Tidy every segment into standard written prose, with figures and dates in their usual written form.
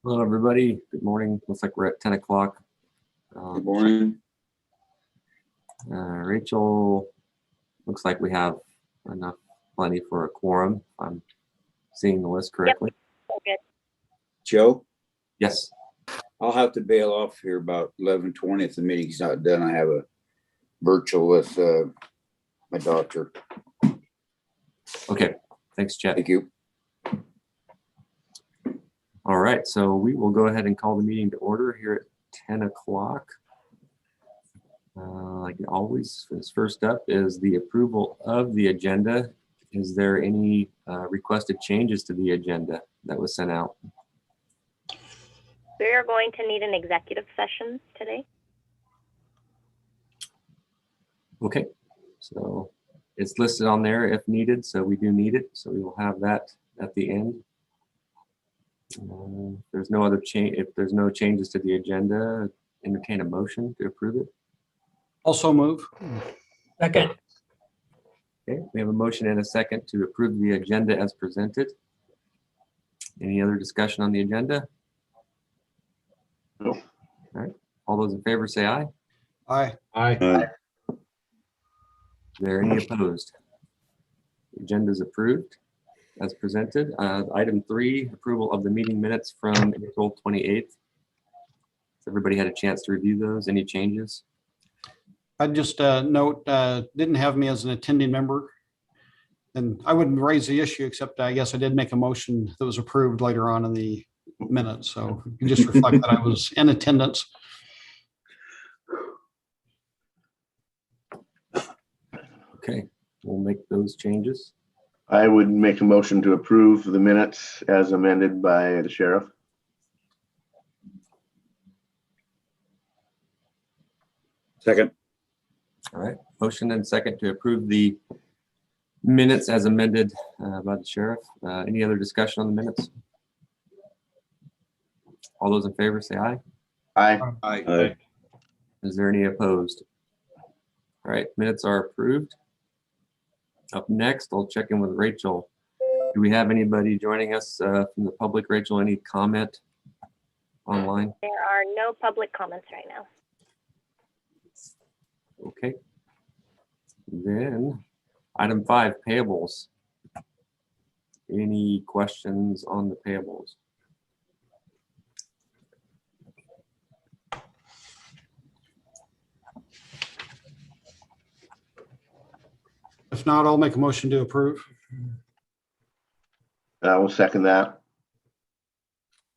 Hello, everybody. Good morning. Looks like we're at 10 o'clock. Good morning. Rachel, looks like we have plenty for a quorum. I'm seeing the list correctly. Yep. Okay. Joe, Yes. I'll have to bail off here about 11:20 if the meeting's not done. I have a virtual with my doctor. Okay. Thanks, Chet. Thank you. All right. So we will go ahead and call the meeting to order here at 10 o'clock. Like always, this first up is the approval of the agenda. Is there any requested changes to the agenda that was sent out? We are going to need an executive session today. Okay. So it's listed on there if needed. So we do need it. So we will have that at the end. There's no other change. If there's no changes to the agenda, entertain a motion to approve it. Also move. Second. Okay, we have a motion and a second to approve the agenda as presented. Any other discussion on the agenda? No. All right, all those in favor say aye. Aye. Aye. Is there any opposed? The agenda is approved as presented. Item 3, approval of the meeting minutes from April 28th. Has everybody had a chance to review those? Any changes? I'd just note, didn't have me as an attending member. And I wouldn't raise the issue, except I guess I did make a motion that was approved later on in the minutes. So you can just reflect that I was in attendance. Okay, we'll make those changes. I would make a motion to approve the minutes as amended by the sheriff. Second. All right, motion and second to approve the minutes as amended by the sheriff. Any other discussion on the minutes? All those in favor say aye. Aye. Aye. Is there any opposed? All right, minutes are approved. Up next, I'll check in with Rachel. Do we have anybody joining us from the public? Rachel, any comment online? There are no public comments right now. Okay. Then, item 5, payables. Any questions on the payables? If not, I'll make a motion to approve. I will second that.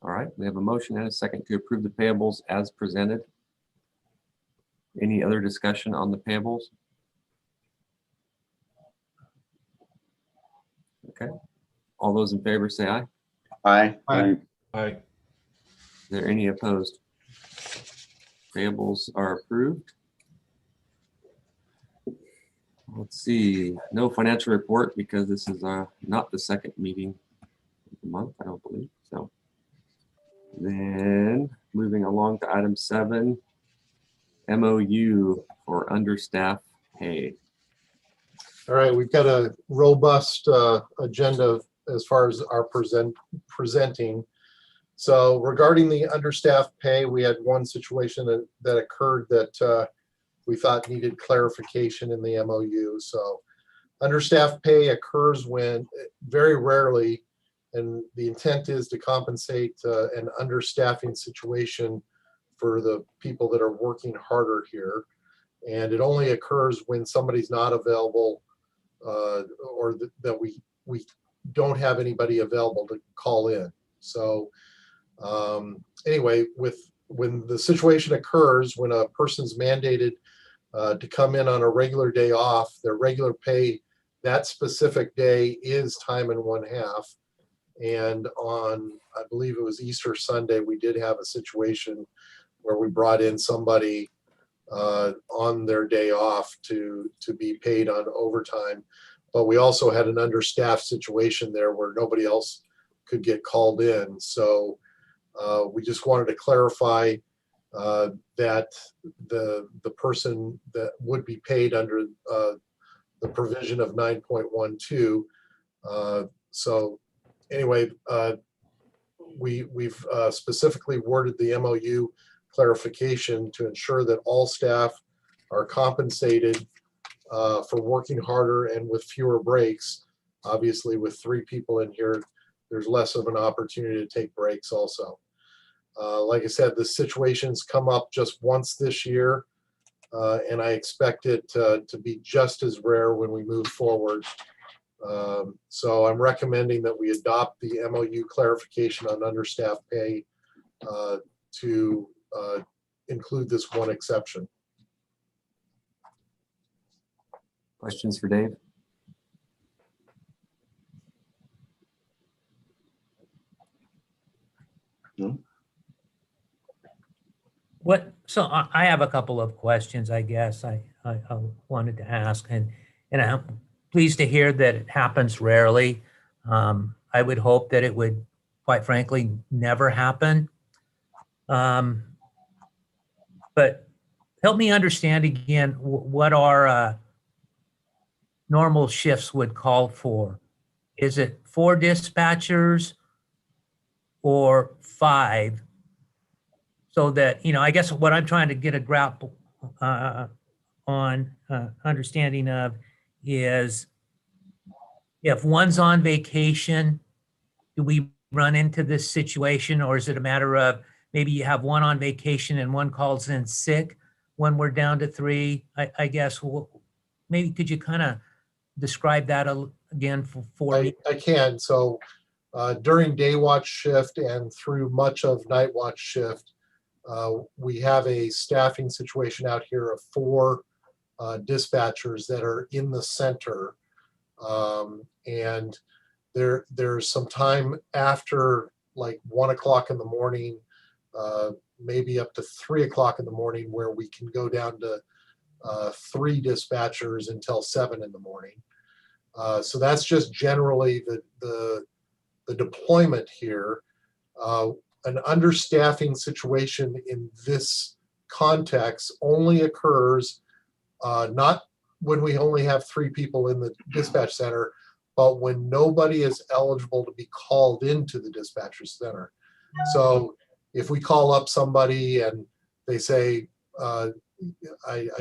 All right, we have a motion and a second to approve the payables as presented. Any other discussion on the payables? Okay, all those in favor say aye. Aye. Aye. Aye. Is there any opposed? Payables are approved. Let's see, no financial report because this is not the second meeting of the month, I don't believe. So then moving along to item 7, MOU for understaffed pay. All right, we've got a robust agenda as far as our presenting. So regarding the understaffed pay, we had one situation that occurred that we thought needed clarification in the MOU. So understaffed pay occurs when, very rarely, and the intent is to compensate an understaffing situation for the people that are working harder here. And it only occurs when somebody's not available or that we don't have anybody available to call in. So anyway, when the situation occurs, when a person's mandated to come in on a regular day off, their regular pay that specific day is time and 1/2. And on, I believe it was Easter Sunday, we did have a situation where we brought in somebody on their day off to be paid on overtime. But we also had an understaffed situation there where nobody else could get called in. So we just wanted to clarify that the person that would be paid under the provision of 9.12. So anyway, we've specifically worded the MOU clarification to ensure that all staff are compensated for working harder and with fewer breaks. Obviously, with 3 people in here, there's less of an opportunity to take breaks also. Like I said, the situation's come up just once this year, and I expect it to be just as rare when we move forward. So I'm recommending that we adopt the MOU clarification on understaffed pay to include this one exception. Questions for Dave? So I have a couple of questions, I guess I wanted to ask, and I'm pleased to hear that it happens rarely. I would hope that it would, quite frankly, never happen. But help me understand again what our normal shifts would call for. Is it 4 dispatchers or 5? So that, I guess what I'm trying to get a grapple on understanding of is, if one's on vacation, do we run into this situation, or is it a matter of maybe you have one on vacation and one calls in sick when we're down to 3? I guess maybe could you kind of describe that again for me? I can. So during day watch shift and through much of night watch shift, we have a staffing situation out here of 4 dispatchers that are in the center. And there's some time after like 1 o'clock in the morning, maybe up to 3 o'clock in the morning, where we can go down to 3 dispatchers until 7 in the morning. So that's just generally the deployment here. An understaffing situation in this context only occurs not when we only have 3 people in the dispatch center, but when nobody is eligible to be called into the dispatcher center. So if we call up somebody and they say, I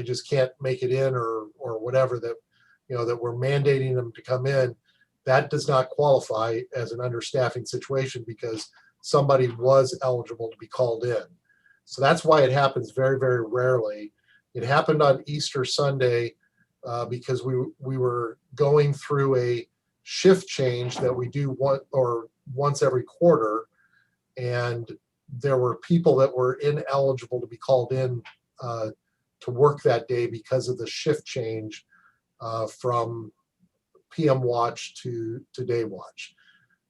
just can't make it in, or whatever, that that we're mandating them to come in, that does not qualify as an understaffing situation because somebody was eligible to be called in. So that's why it happens very, very rarely. It happened on Easter Sunday because we were going through a shift change that we do once every quarter, and there were people that were ineligible to be called in to work that day because of the shift change from PM watch to day watch.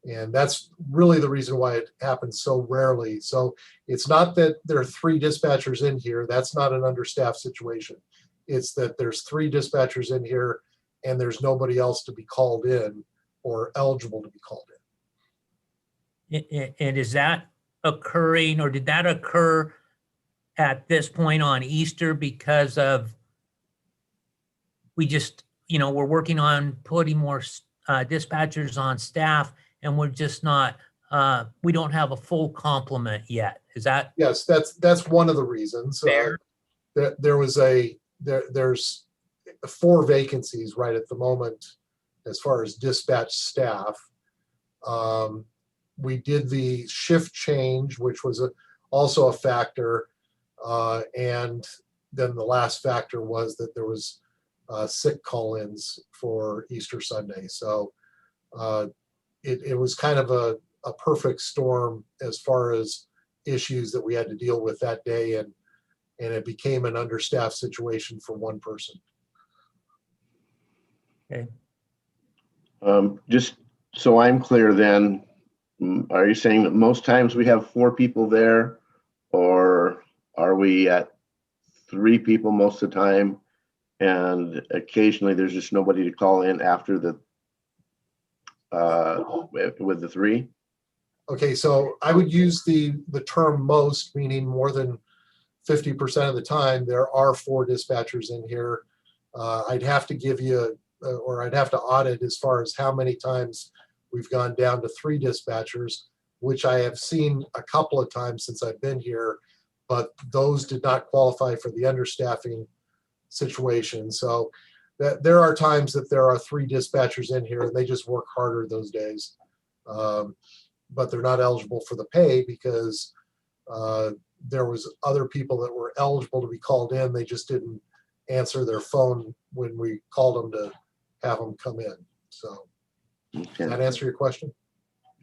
And that's really the reason why it happens so rarely. So it's not that there are 3 dispatchers in here. That's not an understaffed situation. It's that there's 3 dispatchers in here and there's nobody else to be called in or eligible to be called in. And is that occurring, or did that occur at this point on Easter because of, we just, we're working on putting more dispatchers on staff, and we're just not, we don't have a full complement yet? Is that? Yes, that's one of the reasons. Fair. There's 4 vacancies right at the moment as far as dispatch staff. We did the shift change, which was also a factor, and then the last factor was that there was sick call-ins for Easter Sunday. So it was kind of a perfect storm as far as issues that we had to deal with that day, and it became an understaffed situation for one person. Okay. Just so I'm clear then, are you saying that most times we have 4 people there, or are we at 3 people most of the time, and occasionally there's just nobody to call in after the with the 3? Okay, so I would use the term most, meaning more than 50% of the time there are 4 dispatchers in here. I'd have to give you, or I'd have to audit as far as how many times we've gone down to 3 dispatchers. which I have seen a couple of times since I've been here, but those did not qualify for the understaffing situation. So there are times that there are 3 dispatchers in here and they just work harder those days. But they're not eligible for the pay because there was other people that were eligible to be called in. They just didn't answer their phone when we called them to have them come in. So does Okay. that answer your question?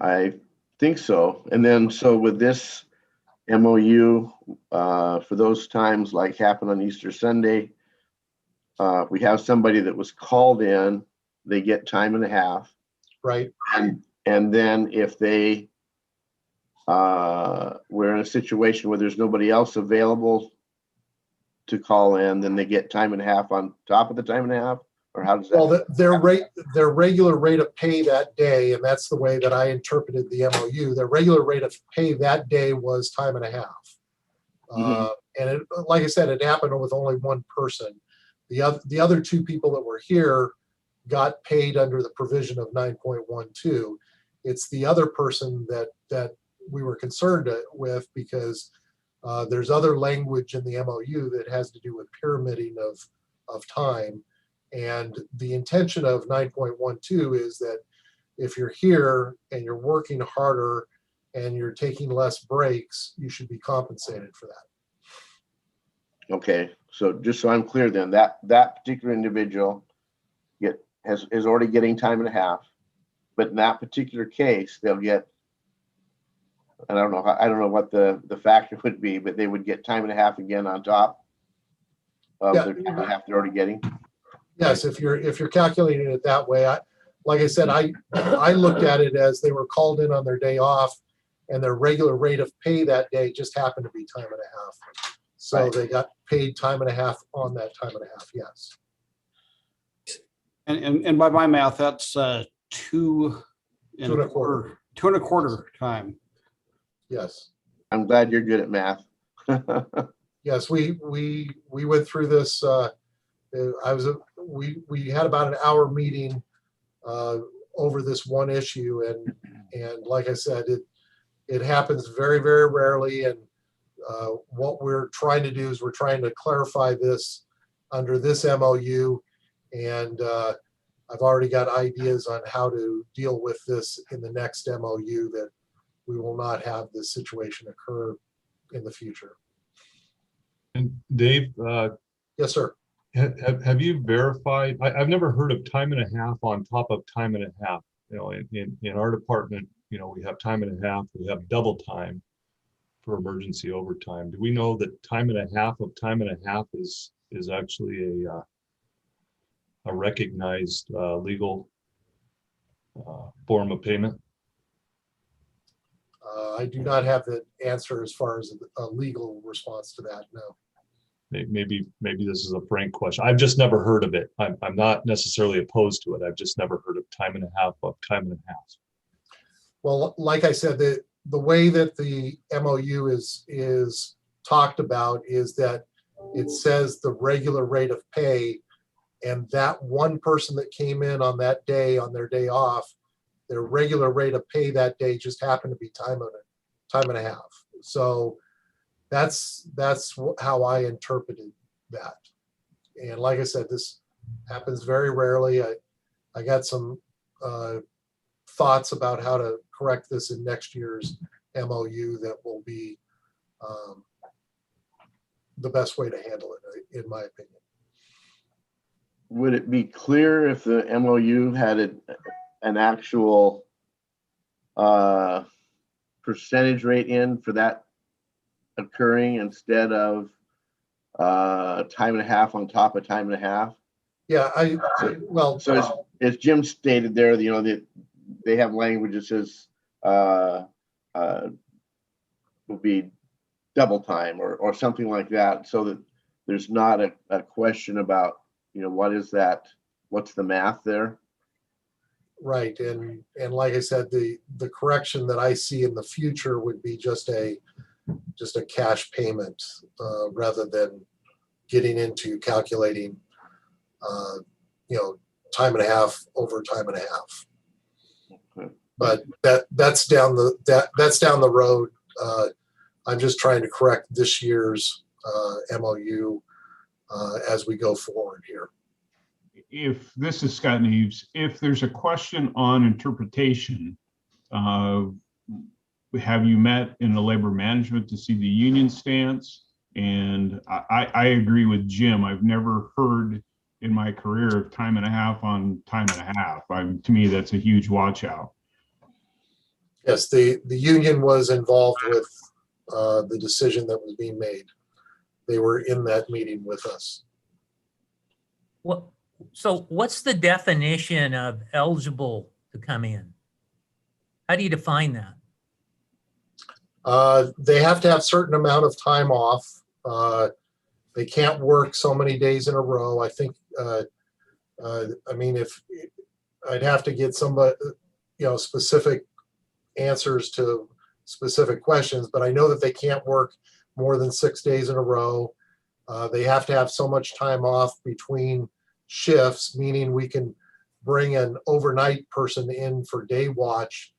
I think so. And then, so with this MOU, for those times like happened on Easter Sunday, we have somebody that was called in, they get time and a half. Right? And then if they, we're in a situation where there's nobody else available to call in, then they get time and a half on top of the time and a half? Or how does Well, that? their regular rate of pay that day, and that's the way that I interpreted the MOU, their regular rate of pay that day was time and a half. Mhm. And it, like I said, it happened with only one person. The other 2 people that were here got paid under the provision of 9.12. It's the other person that we were concerned with because there's other language in the MOU that has to do with pyramiding of time. And the intention of 9.12 is that if you're here and you're working harder and you're taking less breaks, you should be compensated for that. Okay, so just so I'm clear then, that particular individual is already getting time and a half, but in that particular case, they'll get, and I don't know what the factor would be, but they would get time and a half again on top of Yeah. their time and a half they're already getting. Yes, if you're calculating it that way, like I said, I looked at it as they were called in on their day off and their regular rate of pay that day just happened to be time and a half. So Right. they got paid time and a half on that time and a half, yes. And by my math, that's 2 and 2 a and a quarter. quarter, 2 and a quarter time. Yes. I'm glad you're good at math. Yes, we went through this. We had about an hour meeting over this one issue, and like I said, it happens very, very rarely. And what we're trying to do is we're trying to clarify this under this MOU, and I've already got ideas on how to deal with this in the next MOU, that we will not have this situation occur in the future. And Dave, Yes, sir. have you verified? I've never heard of time and a half on top of time and a half. You know, in our department, you know, we have time and a half, we have double time for emergency overtime. Do we know that time and a half of time and a half is actually a recognized legal form of payment? I do not have the answer as far as a legal response to that, no. Maybe this is a frank question. I've just never heard of it. I'm not necessarily opposed to it. I've just never heard of time and a half of time and a half. Well, like I said, the way that the MOU is talked about is that it says the regular rate of pay, and that one person that came in on that day, on their day off, their regular rate of pay that day just happened to be time and a half. So that's how I interpreted that. And like I said, this happens very rarely. I got some thoughts about how to correct this in next year's MOU that will be the best way to handle it, in my opinion. Would it be clear if the MOU had an actual percentage rate in for that occurring instead of time and a half on top of time and a half? Yeah, well, So as Jim stated there, you know, that they have language that says will be double time or something like that, so that there's not a question about, you know, what is that? What's the math there? right. And like I said, the correction that I see in the future would be just a cash payment rather than getting into calculating, you know, time and a half over time and a half. Okay. But that's down the road. I'm just trying to correct this year's MOU as we go forward here. If this is Scott Neves, if there's a question on interpretation, have you met in the labor management to see the union stance? And I agree with Jim. I've never heard in my career of time and a half on time and a half. To me, that's a huge watch out. Yes, the union was involved with the decision that was being made. They were in that meeting with us. So what's the definition of eligible to come in? How do you define that? They have to have certain amount of time off. They can't work so many days in a row. I think, I mean, if I'd have to get somebody, specific answers to specific questions, but I know that they can't work more than 6 days in a row. They have to have so much time off between shifts, meaning we can bring an overnight person in for day watch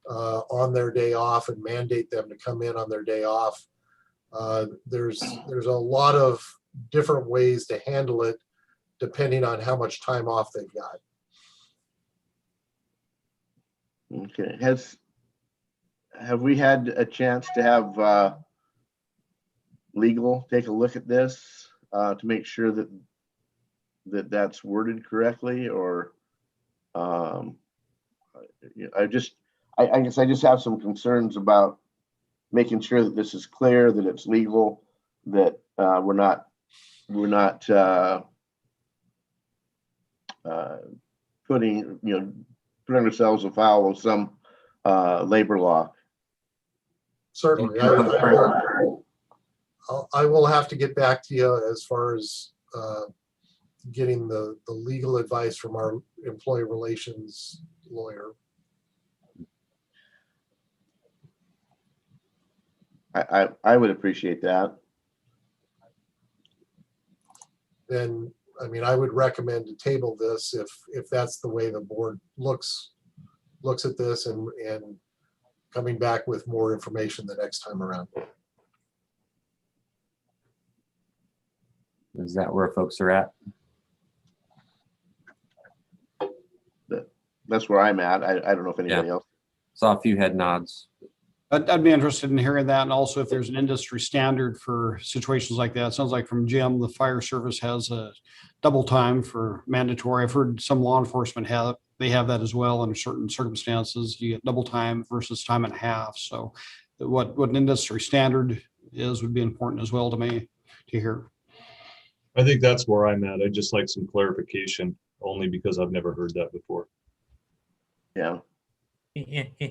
on their day off and mandate them to come in on their day off. There's a lot of different ways to handle it depending on how much time off they've got. Okay, have we had a chance to have legal take a look at this to make sure that that's worded correctly, or I guess I just have some concerns about making sure that this is clear, that it's legal, that we're not putting ourselves afoul of some labor law. Certainly, I will have to get back to you as far as getting the legal advice from our employee relations lawyer. I would appreciate that. Then, I mean, I would recommend to table this if that's the way the board looks at this and coming back with more information the next time around. Is that where folks are at? That's where I'm at. I don't know if anybody else. Saw a few head nods. I'd be interested in hearing that, and also if there's an industry standard for situations like that. It sounds like from Jim, the fire service has a double time for mandatory. I've heard some law enforcement have that as well in certain circumstances. You get double time versus time and a half. So what an industry standard is would be important as well to me to hear. I think that's where I'm at. I'd just like some clarification, only because I've never heard that before. Yeah.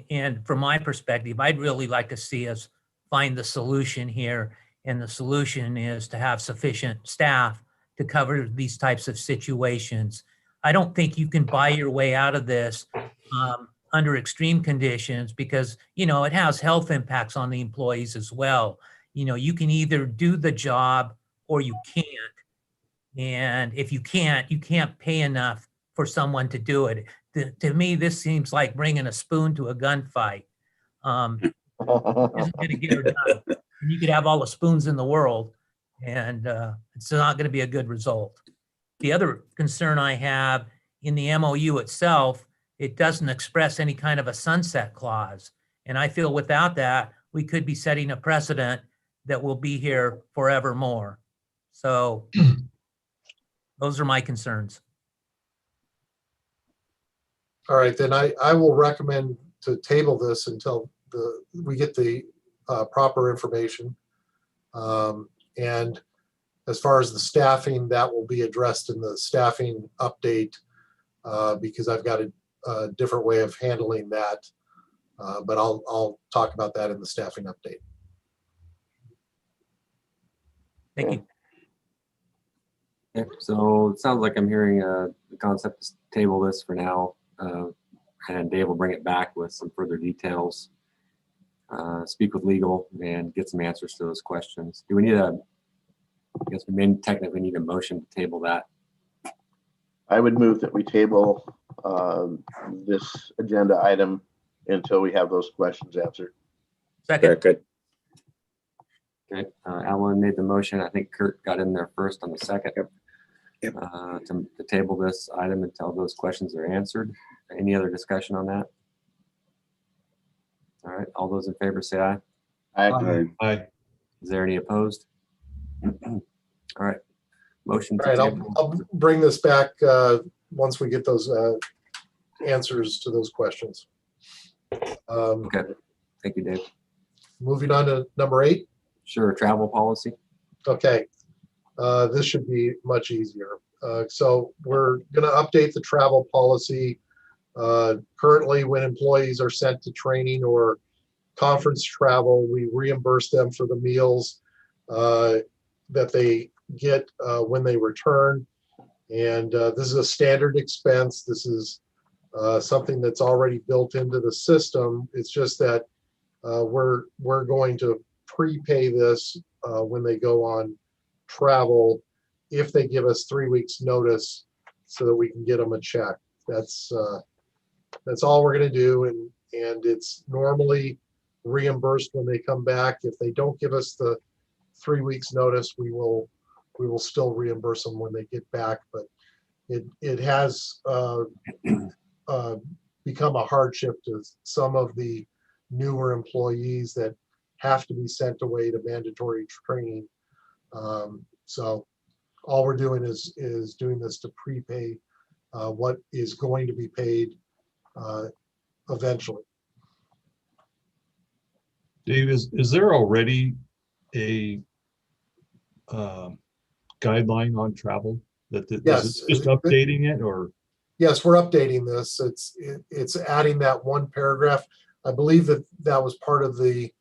And from my perspective, I'd really like to see us find the solution here. And the solution is to have sufficient staff to cover these types of situations. I don't think you can buy your way out of this under extreme conditions, because, it has health impacts on the employees as well. You can either do the job or you can't. And if you can't pay enough for someone to do it. To me, this seems like bringing a spoon to a gunfight. Isn't going to get her done. And you could have all the spoons in the world, and it's not going to be a good result. The other concern I have in the MOU itself, it doesn't express any kind of a sunset clause. And I feel without that, we could be setting a precedent that will be here forevermore. So those are my concerns. All right, then I will recommend to table this until we get the proper information. And as far as the staffing, that will be addressed in the staffing update because I've got a different way of handling that. But I'll talk about that in the staffing update. Thank you. Yeah, so it sounds like I'm hearing the concept is table this for now. And Dave will bring it back with some further details, speak with legal and get some answers to those questions. Do we need I guess we may technically need a motion to table that. I would move that we table this agenda item until we have those questions answered. Second, Second. Okay, Alan made the motion. I think Kurt got in there first on the second. Yep. To table this item until those questions are answered. Any other discussion on that? All right, all those in favor say aye. Aye. Is there any opposed? All right. Motion All to right, table. I'll bring this back once we get those answers to those questions. Okay, thank you, Dave. Moving on to number 8. Sure, travel policy. Okay, this should be much easier. So we're going to update the travel policy. Currently, when employees are sent to training or conference travel, we reimburse them for the meals that they get when they return. And this is a standard expense. This is something that's already built into the system. It's just that we're going to prepay this when they go on travel if they give us 3 weeks notice so that we can get them a check. That's all we're going to do, and it's normally reimbursed when they come back. If they don't give us the 3 weeks notice, we will still reimburse them when they get back. But it has become a hardship to some of the newer employees that have to be sent away to mandatory training. So all we're doing is doing this to prepay what is going to be paid eventually. Dave, is there already a guideline on travel is Yes. it just updating it, or? Yes, we're updating this. It's adding that one paragraph. I believe that was part of the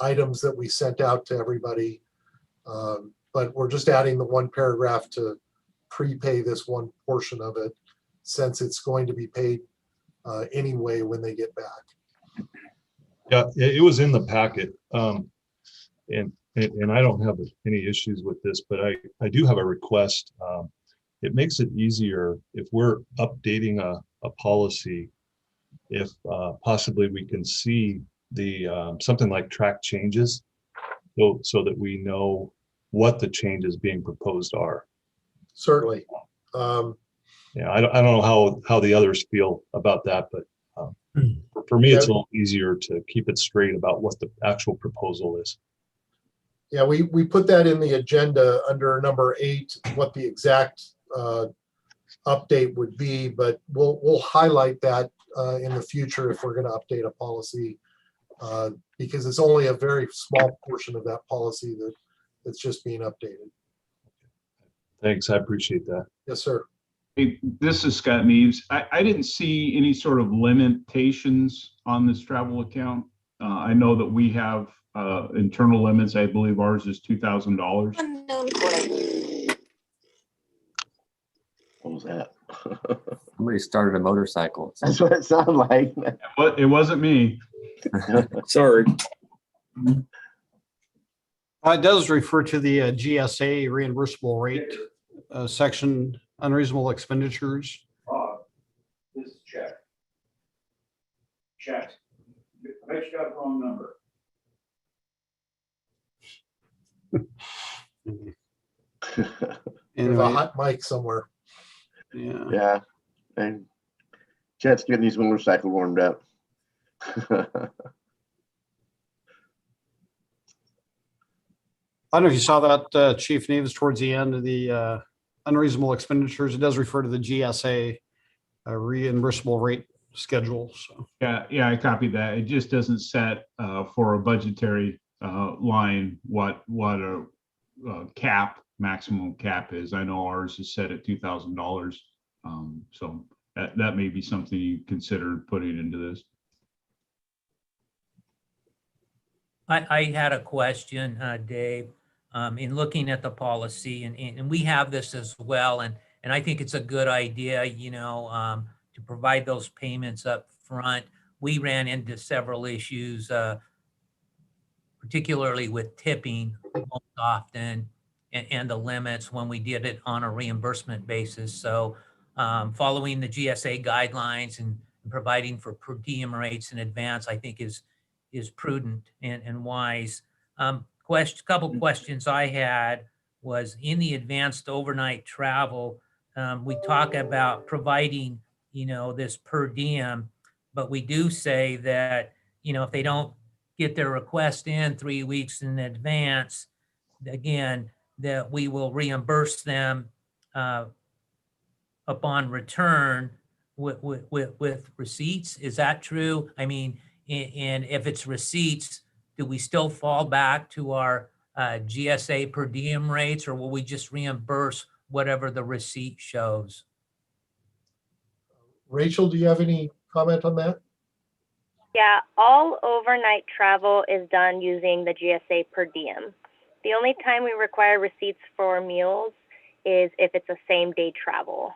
items that we sent out to everybody. But we're just adding the one paragraph to prepay this one portion of it, since it's going to be paid anyway when they get back. Yeah, it was in the packet. And I don't have any issues with this, but I do have a request. It makes it easier if we're updating a policy, if possibly we can see the something like track changes, so that we know what the changes being proposed are. Certainly. Yeah, I don't know how the others feel about that, but for me, it's a little easier to keep it straight about what the actual proposal is. Yeah, we put that in the agenda under number 8, what the exact update would be, but we'll highlight that in the future if we're going to update a policy, because it's only a very small portion of that policy that's just being updated. Thanks, I appreciate that. Yes, sir. Hey, this is Scott Neves. I didn't see any sort of limitations on this travel account. I know that we have internal limits. I believe ours is $2,000. What was that? Somebody started a motorcycle. That's what it sounded like. But it wasn't me. Sorry. It does refer to the GSA reimbursable rate section, unreasonable expenditures. This is check. Check. I bet you got the wrong number. There's a Anyway, hot mic somewhere. yeah. Yeah. And Chet's getting his motorcycle warmed up. I don't know if you saw that, Chief Neves, towards the end of the unreasonable expenditures. It does refer to the GSA reimbursable rate schedule. So Yeah, I copied that. It just doesn't set for a budgetary line what a maximum cap is. I know ours is set at $2,000. So that may be something you consider putting into this. I had a question, Dave, in looking at the policy, and we have this as well, and I think it's a good idea, to provide those payments up front. We ran into several issues, particularly with tipping most often, and the limits when we did it on a reimbursement basis. So following the GSA guidelines and providing for per diem rates in advance, I think is prudent and wise. Couple questions I had was in the advanced overnight travel, we talk about providing, this per diem, but we do say that, if they don't get their request in 3 weeks in advance, again, that we will reimburse them upon return with receipts. Is that true? I mean, and if it's receipts, do we still fall back to our GSA per diem rates, or will we just reimburse whatever the receipt shows? Rachel, do you have any comment on that? Yeah, all overnight travel is done using the GSA per diem. The only time we require receipts for meals is if it's a same day travel.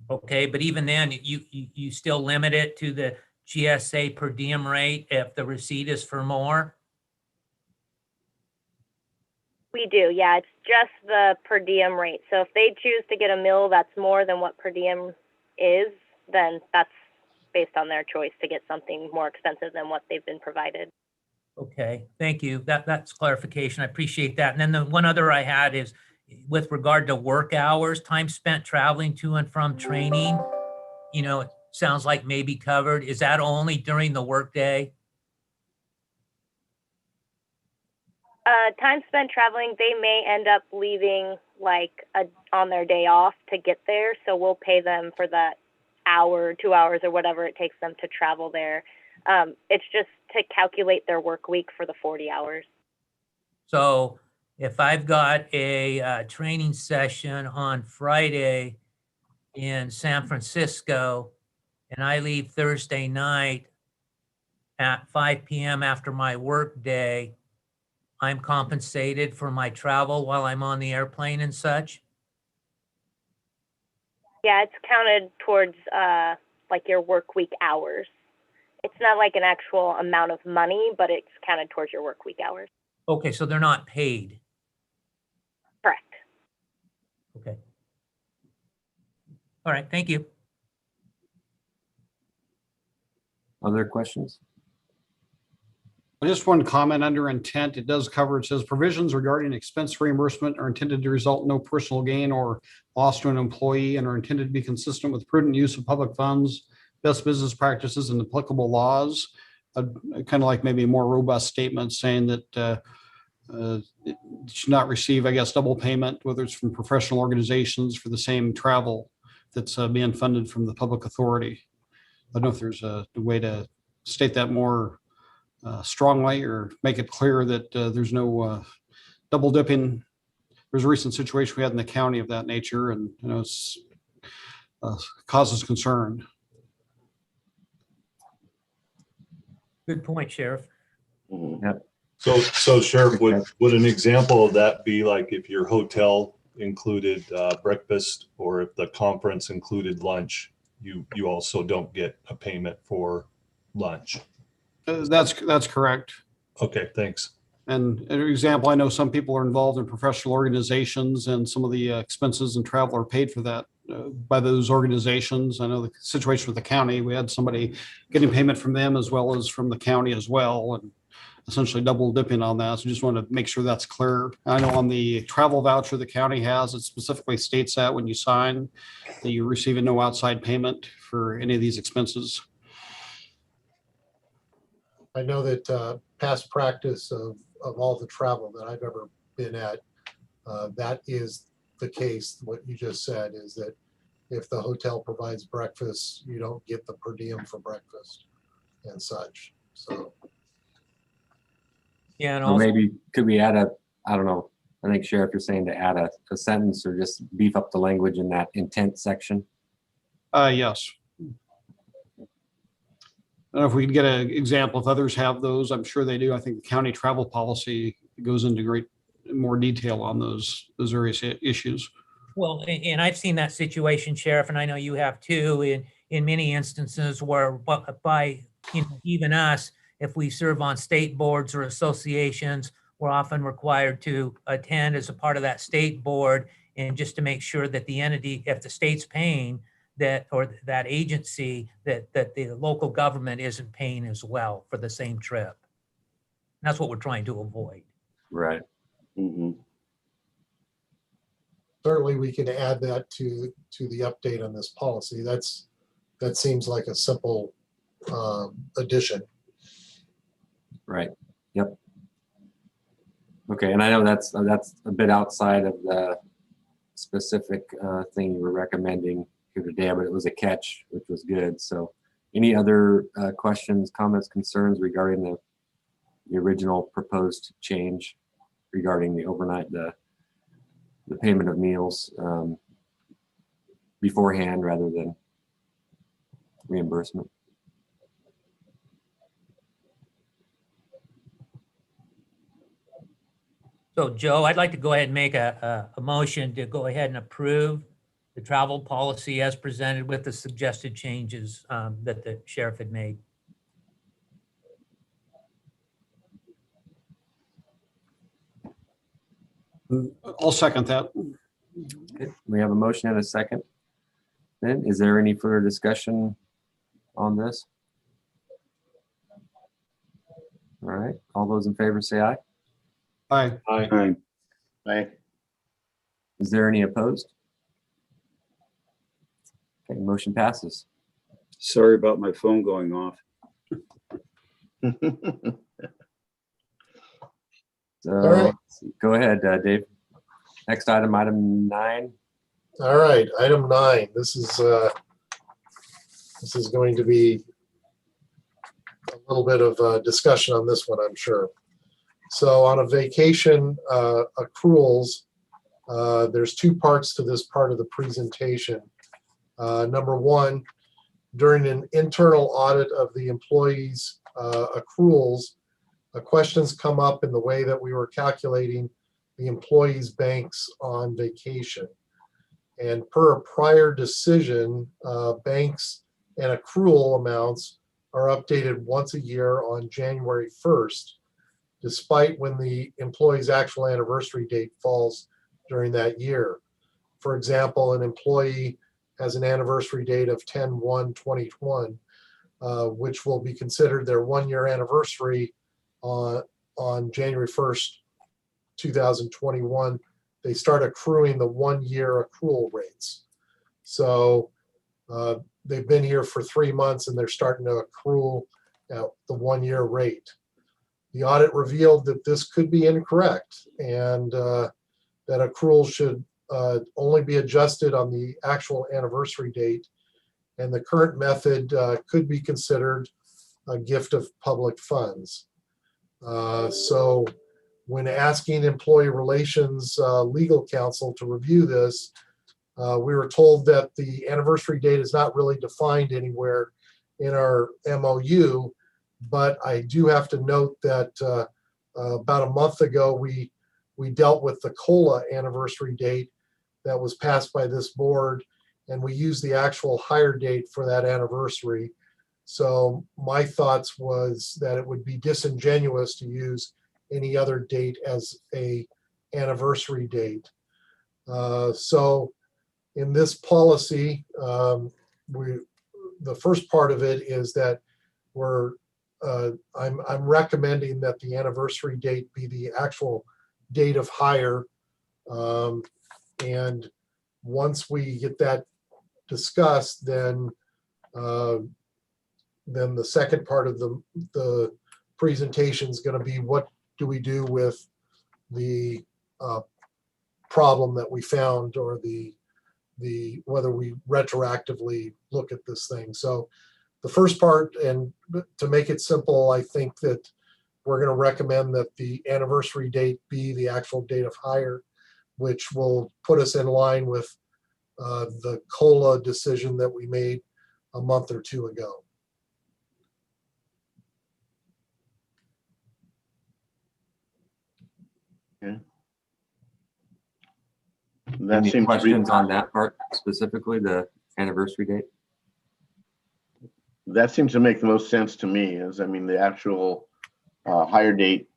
Okay, but even then, you still limit it to the GSA per diem rate if the receipt is for more? We do, yeah, it's just the per diem rate. So if they choose to get a meal that's more than what per diem is, then that's based on their choice to get something more expensive than what they've been provided. Okay, thank you. That's clarification. I appreciate that. And then the one other I had is with regard to work hours, time spent traveling to and from training, it sounds like maybe covered. Is that only during the workday? Time spent traveling, they may end up leaving on their day off to get there. So we'll pay them for that hour, 2 hours, or whatever it takes them to travel there. It's just to calculate their work week for the 40 hours. So if I've got a training session on Friday in San Francisco and I leave Thursday night at 5 p.m. after my work day, I'm compensated for my travel while I'm on the airplane and such? Yeah, it's counted towards your work week hours. It's not like an actual amount of money, but it's counted towards your work week hours. Okay, so they're not paid. Correct. Okay. All right, thank you. Other questions? Just one comment under intent. It does cover, it says provisions regarding expense reimbursement are intended to result in no personal gain or loss to an employee and are intended to be consistent with prudent use of public funds, best business practices, and applicable laws. Kind of like maybe a more robust statement saying that it should not receive, I guess, double payment, whether it's from professional organizations for the same travel that's being funded from the public authority. I don't know if there's a way to state that more strongly or make it clear that there's no double dipping. There's a recent situation we had in the county of that nature, and it's causes concern. Good point, Sheriff. So Sheriff, would an example of that be like if your hotel included breakfast, or if the conference included lunch, you also don't get a payment for lunch? That's correct. Okay, thanks. And an example, I know some people are involved in professional organizations, and some of the expenses and travel are paid for that by those organizations. I know the situation with the county, we had somebody getting payment from them as well as from the county as well, and essentially double dipping on that. So just want to make sure that's clear. I know on the travel voucher the county has, it specifically states that when you sign that you're receiving no outside payment for any of these expenses. I know that past practice of all the travel that I've ever been at, that is the case. What you just said is that if the hotel provides breakfast, you don't get the per diem for breakfast and such. So Yeah, and Or also, maybe could we add I don't know, I think Sheriff, you're saying to add a sentence or just beef up the language in that intent section? Yes. I don't know if we can get an example if others have those. I'm sure they do. I think the county travel policy goes into more detail on those various issues. well, and I've seen that situation, Sheriff, and I know you have too, in many instances where by even us, if we serve on state boards or associations, we're often required to attend as a part of that state board. And just to make sure that the entity, if the state's paying, that, or that agency, that the local government isn't paying as well for the same trip. That's what we're trying to avoid. Right. Mhm. Certainly, we can add that to the update on this policy. That seems like a simple addition. Right. Yep. Okay, and I know that's a bit outside of the specific thing you were recommending here today, but it was a catch, which was good. So, any other questions, comments, concerns regarding the original proposed change regarding the overnight, the payment of meals beforehand rather than reimbursement? So Joe, I'd like to go ahead and make a motion to go ahead and approve the travel policy as presented with the suggested changes that the sheriff had made. I'll second that. Okay, we have a motion and a second. Then, is there any further discussion on this? All right, all those in favor say aye. Aye. Aye. Aye. Is there any opposed? Okay, motion passes. Sorry about my phone going off. So, All right. let's see. Go ahead, Dave. Next item, item 9. All right, item 9. This is going to be a little bit of discussion on this one, I'm sure. So on a vacation accruals, there's two parts to this part of the presentation. Number one, during an internal audit of the employees' accruals, questions come up in the way that we were calculating the employees' banks on vacation. And per a prior decision, banks and accrual amounts are updated once a year on January 1st, despite when the employee's actual anniversary date falls during that year. For example, an employee has an anniversary date of 10/1/21, which will be considered their 1-year anniversary on January 1st, 2021. They start accruing the 1-year accrual rates. So they've been here for 3 months and they're starting to accrue at the 1-year rate. The audit revealed that this could be incorrect and that accruals should only be adjusted on the actual anniversary date. And the current method could be considered a gift of public funds. So when asking employee relations legal counsel to review this, we were told that the anniversary date is not really defined anywhere in our MOU, but I do have to note that about a month ago, we dealt with the COLA anniversary date that was passed by this board, and we used the actual hire date for that anniversary. So my thoughts was that it would be disingenuous to use any other date as a anniversary date. So in this policy, the first part of it is that I'm recommending that the anniversary date be the actual date of hire. And once we get that discussed, then the second part of the presentation is going to be what do we do with the problem that we found, or the whether we retroactively look at this thing. So the first part, and to make it simple, I think that we're going to recommend that the anniversary date be the actual date of hire, which will put us in line with the COLA decision that we made a month or two ago. That Any seems to be, questions on that part, specifically the anniversary date? that seems to make the most sense to me, is, I mean, the actual hire date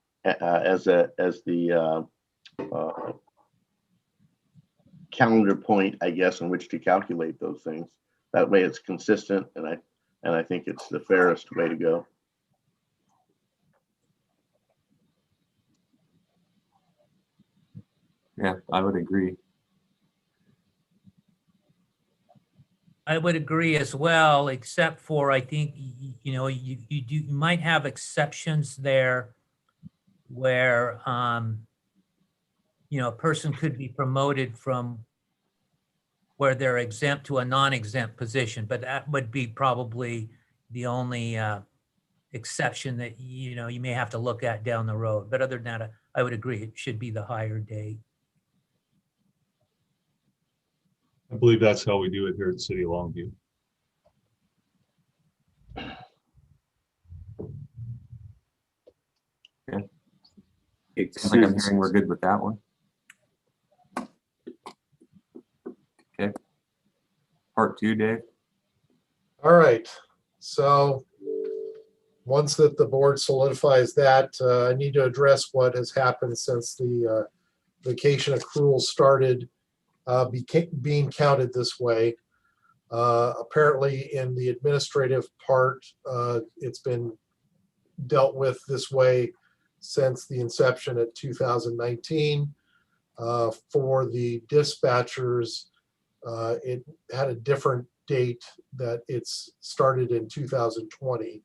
calendar point, I guess, on which to calculate those things. That way it's consistent, and I think it's the fairest way to go. Yeah, I would agree. I would agree as well, except for, I think, you might have exceptions there where, a person could be promoted from where they're exempt to a non-exempt position, but that would be probably the only exception that, you may have to look at down the road. But other than that, I would agree, it should be the higher date. I believe that's how we do it here at City of Longview. Seems like I'm hearing we're good with that one. Okay. Part 2, Dave. All right, so once that the board solidifies that, I need to address what has happened since the vacation accrual started being counted this way. Apparently in the administrative part, it's been dealt with this way since the inception at 2019. For the dispatchers, it had a different date that it's started in 2020.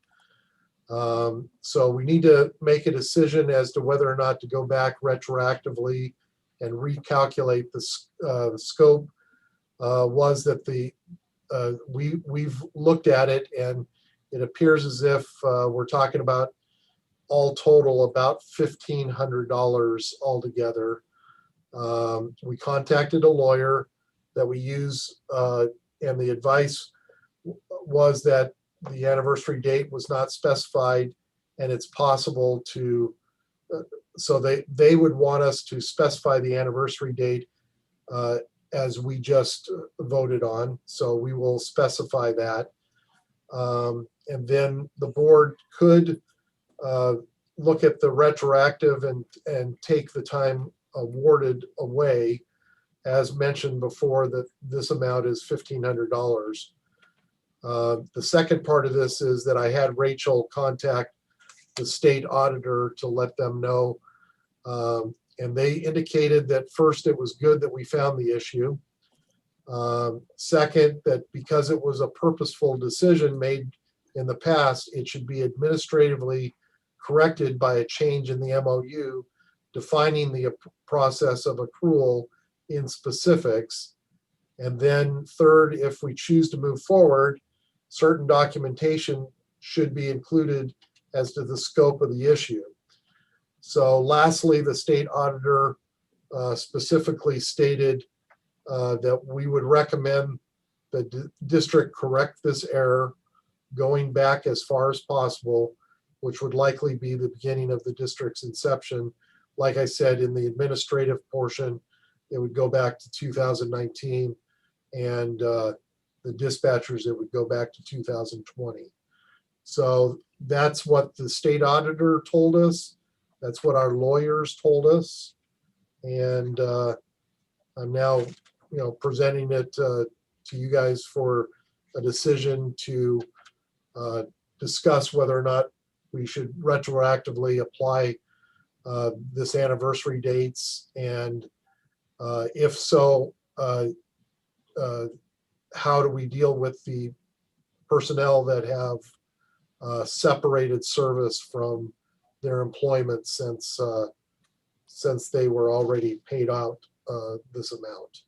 So we need to make a decision as to whether or not to go back retroactively and recalculate the scope. Was that we've looked at it, and it appears as if we're talking about all total about $1,500 altogether. We contacted a lawyer that we use, and the advice was that the anniversary date was not specified, and it's possible to, so they would want us to specify the anniversary date as we just voted on. So we will specify that. And then the board could look at the retroactive and take the time awarded away. As mentioned before, that this amount is $1,500. The second part of this is that I had Rachel contact the state auditor to let them know. And they indicated that first, it was good that we found the issue. Second, that because it was a purposeful decision made in the past, it should be administratively corrected by a change in the MOU, defining the process of accrual in specifics. And then third, if we choose to move forward, certain documentation should be included as to the scope of the issue. So lastly, the state auditor specifically stated that we would recommend the district correct this error going back as far as possible, which would likely be the beginning of the district's inception. Like I said, in the administrative portion, it would go back to 2019, and the dispatchers, it would go back to 2020. So that's what the state auditor told us. That's what our lawyers told us. And I'm now, presenting it to you guys for a decision to discuss whether or not we should retroactively apply this anniversary dates, and if so, how do we deal with the personnel that have separated service from their employment since they were already paid out this amount.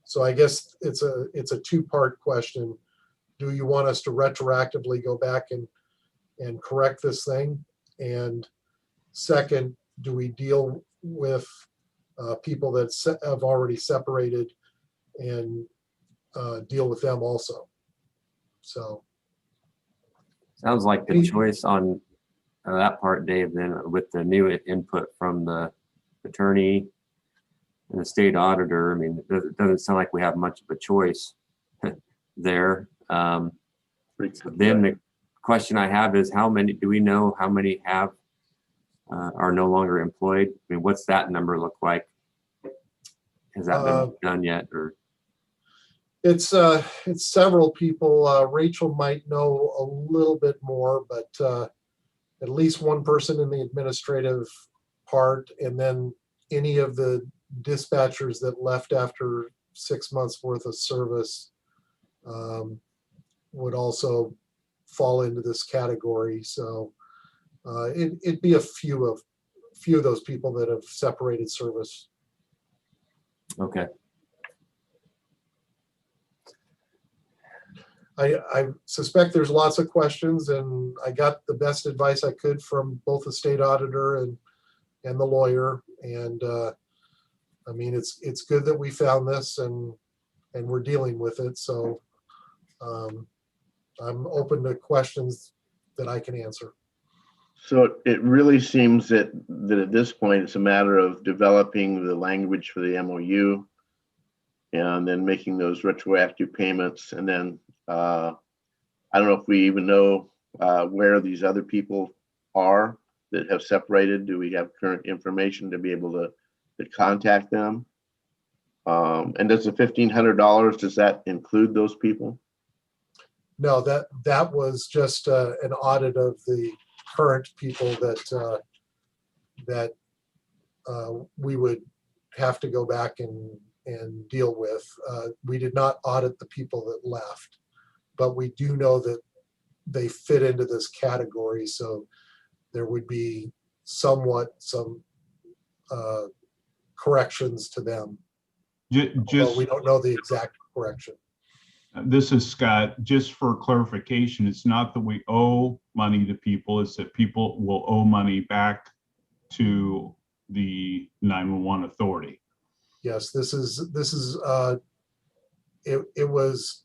So I guess it's a two-part question. Do you want us to retroactively go back and correct this thing? And second, do we deal with people that have already separated and deal with them also? So. Sounds like the choice on that part, Dave, then with the new input from the attorney and the state auditor, I mean, it doesn't sound like we have much of a choice there. Then the question I have is, do we know how many are no longer employed? I mean, what's that number look like? Has that been done yet, or? It's several people. Rachel might know a little bit more, but at least one person in the administrative part, and then any of the dispatchers that left after 6 months worth of service would also fall into this category. So it'd be a few of those people that have separated service. Okay. I suspect there's lots of questions, and I got the best advice I could from both the state auditor and the lawyer. And I mean, it's good that we found this and we're dealing with it. So I'm open to questions that I can answer. So it really seems that at this point, it's a matter of developing the language for the MOU and then making those retroactive payments. And then I don't know if we even know where these other people are that have separated. Do we have current information to be able to contact them? And does the $1,500, does that include those people? No, that was just an audit of the current people that we would have to go back and deal with. We did not audit the people that left, but we do know that they fit into this category. So there would be some corrections to them. But we don't know the exact correction. This is Scott. Just for clarification, it's not that we owe money to people, it's that people will owe money back to the 911 authority. Yes, this is it was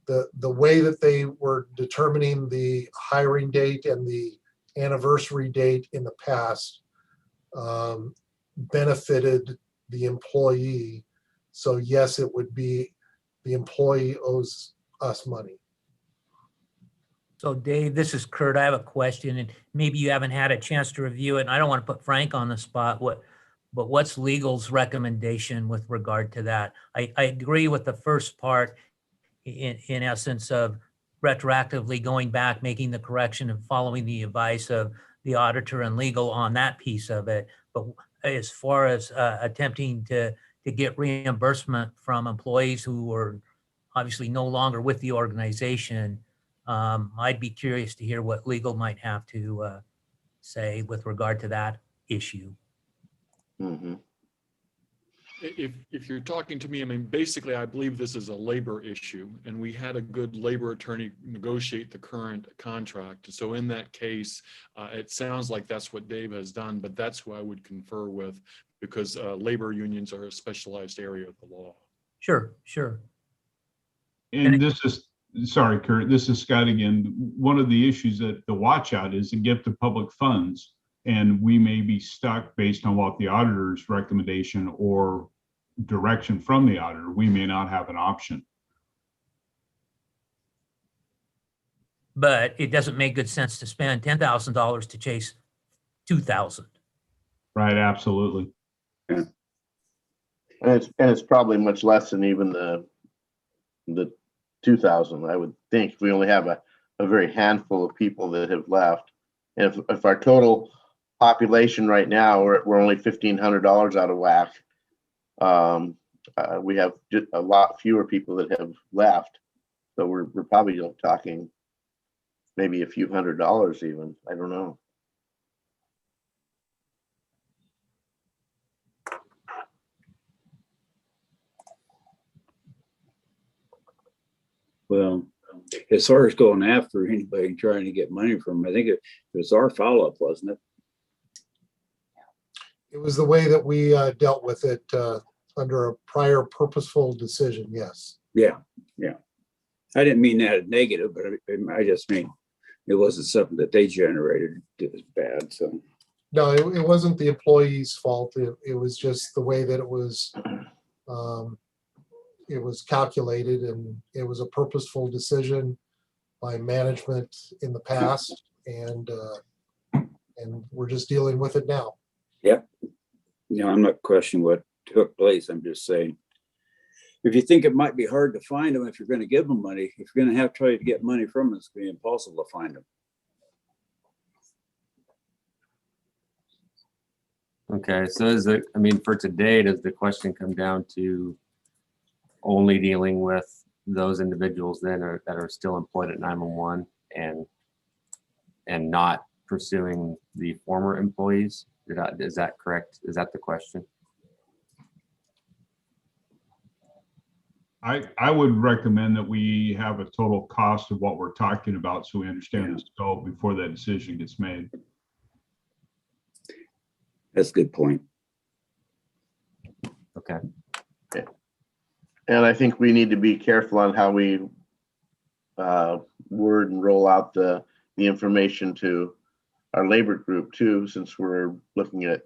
the way that they were determining the hiring date and the anniversary date in the past benefited the employee. So yes, it would be the employee owes us money. So Dave, this is Kurt. I have a question, and maybe you haven't had a chance to review it, and I don't want to put Frank on the spot. But what's legal's recommendation with regard to that? I agree with the first part in essence of retroactively going back, making the correction and following the advice of the auditor and legal on that piece of it. But as far as attempting to get reimbursement from employees who are obviously no longer with the organization, I'd be curious to hear what legal might have to say with regard to that issue. Mm-hmm. If you're talking to me, I mean, basically, I believe this is a labor issue, and we had a good labor attorney negotiate the current contract. So in that case, it sounds like that's what Dave has done, but that's who I would confer with, because labor unions are a specialized area of the law. Sure. And this is, sorry, Kurt, this is Scott again. One of the issues that the watch out is a gift of public funds. And we may be stuck based on what the auditor's recommendation or direction from the auditor. We may not have an option. But it doesn't make good sense to spend $10,000 to chase 2,000. Right, absolutely. And it's probably much less than even the 2,000. I would think if we only have a very handful of people that have left. And if our total population right now, we're only $1,500 out of whack. We have just a lot fewer people that have left. So we're probably talking maybe a few $100s even. I don't know. Well, as far as going after anybody and trying to get money from them, I think it was our follow-up, wasn't it? It was the way that we dealt with it under a prior purposeful decision. Yes. Yeah. I didn't mean that negative, but I just mean it wasn't something that they generated. It was bad. So No, it wasn't the employee's fault. It was just the way that it was calculated, and it was a purposeful decision by management in the past, and we're just dealing with it now. Yep. I'm not questioning what took place. I'm just saying. If you think it might be hard to find them, if you're gonna give them money, if you're gonna have to try to get money from them, it's gonna be impossible to find them. Okay, so is it, I mean, for today, does the question come down to only dealing with those individuals then that are still employed at 911 and not pursuing the former employees? Is that correct? Is that the question? I would recommend that we have a total cost of what we're talking about so we understand the scope before that decision gets made. That's a good point. Okay. And I think we need to be careful on how we word and roll out the information to our labor group too, since we're looking at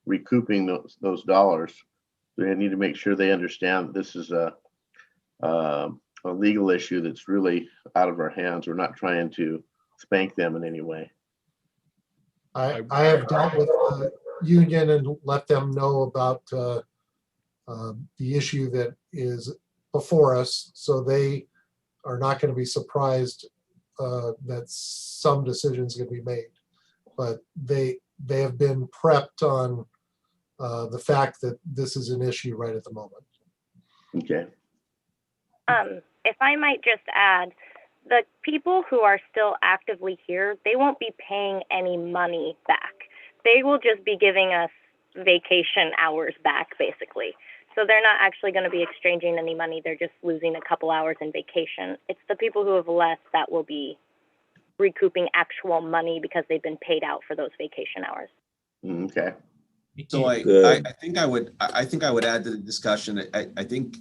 recouping those dollars. They need to make sure they understand that this is a legal issue that's really out of our hands. We're not trying to spank them in any way. I have dealt with the union and let them know about the issue that is before us, so they are not going to be surprised that some decisions are going to be made. But they have been prepped on the fact that this is an issue right at the moment. Okay. If I might just add, the people who are still actively here, they won't be paying any money back. They will just be giving us vacation hours back, basically. So they're not actually going to be exchanging any money. They're just losing a couple hours in vacation. It's the people who have left that will be recouping actual money because they've been paid out for those vacation hours. Okay. So I Good. think I would add to the discussion. I think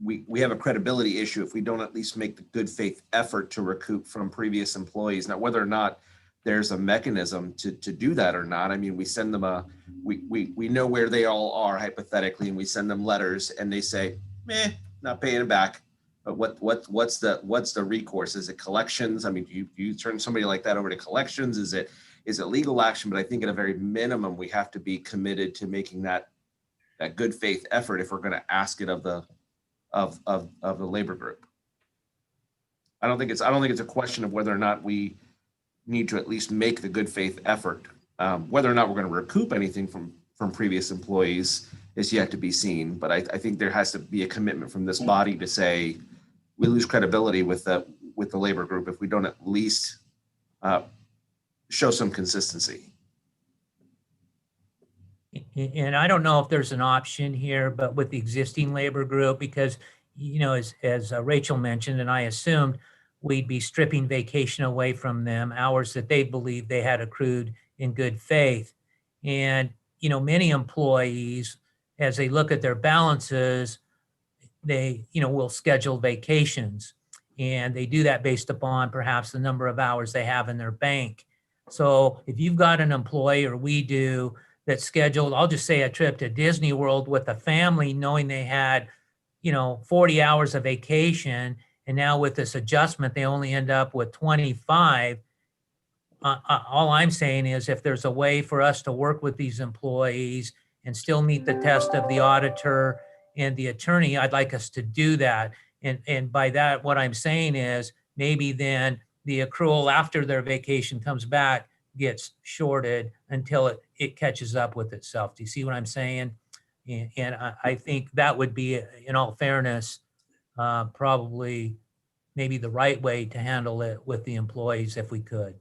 we have a credibility issue if we don't at least make the good faith effort to recoup from previous employees. Now, whether or not there's a mechanism to do that or not, I mean, we send them we know where they all are hypothetically, and we send them letters and they say, not paying it back. But what's the recourse? Is it collections? I mean, do you turn somebody like that over to collections? Is it legal action? But I think at a very minimum, we have to be committed to making that good faith effort if we're going to ask it of the labor group. I don't think it's a question of whether or not we need to at least make the good faith effort. Whether or not we're going to recoup anything from previous employees is yet to be seen. But I think there has to be a commitment from this body to say we lose credibility with the labor group if we don't at least show some consistency. And I don't know if there's an option here, but with the existing labor group, because, you know, as Rachel mentioned, and I assumed we'd be stripping vacation away from them, hours that they believe they had accrued in good faith. And, you know, many employees, as they look at their balances, they, you know, will schedule vacations. And they do that based upon perhaps the number of hours they have in their bank. So if you've got an employee, or we do, that scheduled, I'll just say a trip to Disney World with a family, knowing they had, you know, 40 hours of vacation, and now with this adjustment, they only end up with 25. All I'm saying is if there's a way for us to work with these employees and still meet the test of the auditor and the attorney, I'd like us to do that. And by that, what I'm saying is maybe then the accrual after their vacation comes back gets shorted until it catches up with itself. Do you see what I'm saying? And I think that would be, in all fairness, probably maybe the right way to handle it with the employees if we could.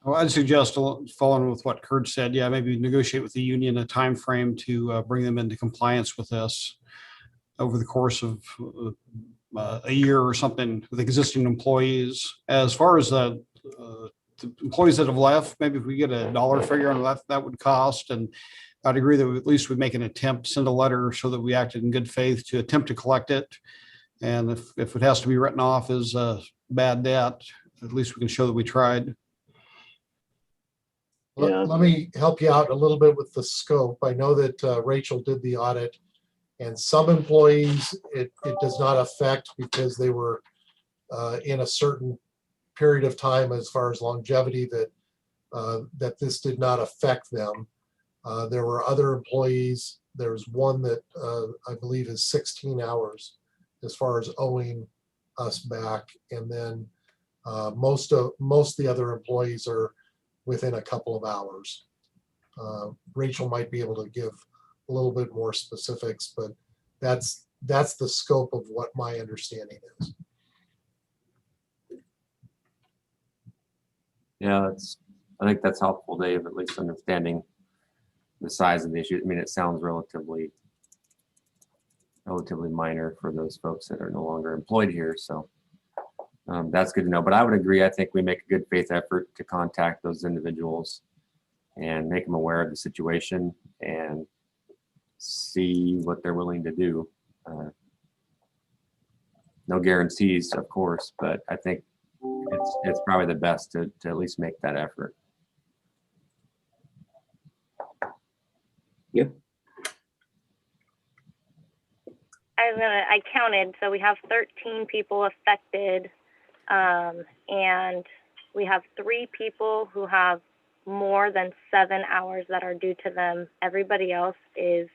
Well, I'd suggest, following with what Kurt said, yeah, maybe negotiate with the union a time frame to bring them into compliance with this over the course of a year or something with existing employees. As far as the employees that have left, maybe if we get a dollar figure on that would cost. And I'd agree that at least we'd make an attempt, send a letter so that we acted in good faith to attempt to collect it. And if it has to be written off as bad debt, at least we can show that we tried. Yeah. Let me help you out a little bit with the scope. I know that Rachel did the audit, and some employees it does not affect because they were in a certain period of time as far as longevity that this did not affect them. There were other employees. There's one that I believe is 16 hours as far as owing us back. And then most of the other employees are within a couple of hours. Rachel might be able to give a little bit more specifics, but that's the scope of what my understanding is. Yeah, I think that's helpful, Dave, at least understanding the size of the issue. I mean, it sounds relatively minor for those folks that are no longer employed here. So that's good to know. But I would agree. I think we make a good faith effort to contact those individuals and make them aware of the situation and see what they're willing to do. No guarantees, of course, but I think it's probably the best to at least make that effort. Yep. I counted, so we have 13 people affected, and we have 3 people who have more than 7 hours that are due to them. Everybody else is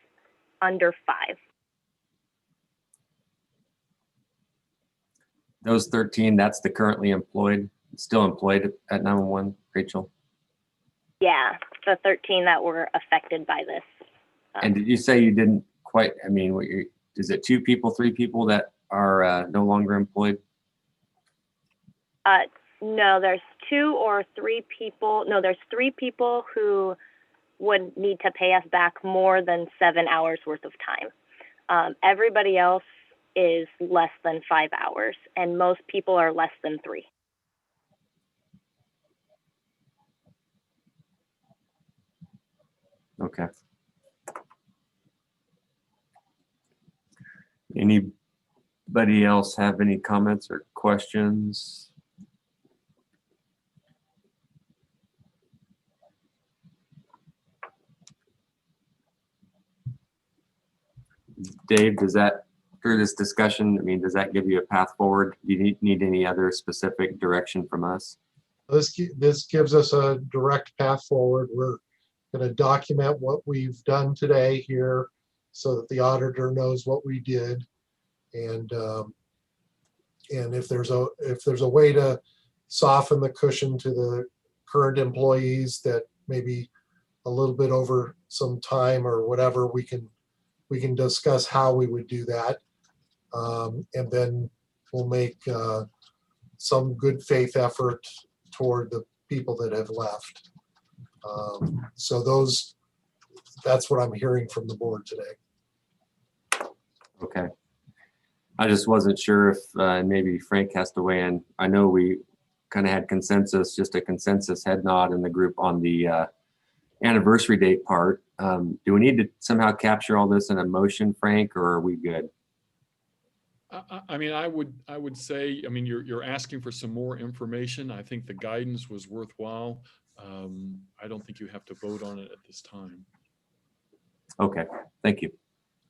under 5. Those 13, that's the currently still employed at 911, Rachel? Yeah, the 13 that were affected by this. And did you say you didn't quite, I mean, is it 2 people, 3 people that are no longer employed? No, there's 2 or 3 people. No, there's 3 people who would need to pay us back more than 7 hours worth of time. Everybody else is less than 5 hours, and most people are less than 3. Okay. Anybody else have any comments or questions? Dave, does that, through this discussion, I mean, does that give you a path forward? Do you need any other specific direction from us? This gives us a direct path forward. We're going to document what we've done today here so that the auditor knows what we did. And if there's a way to soften the cushion to the current employees that maybe a little bit over some time or whatever, we can discuss how we would do that. And then we'll make some good faith effort toward the people that have left. So that's what I'm hearing from the board today. Okay. I just wasn't sure if maybe Frank has to weigh in. I know we kind of had consensus, just a consensus head nod in the group on the anniversary date part. Do we need to somehow capture all this in a motion, Frank, or are we good? I mean, I would say, I mean, you're asking for some more information. I think the guidance was worthwhile. I don't think you have to vote on it at this time. Okay, thank you.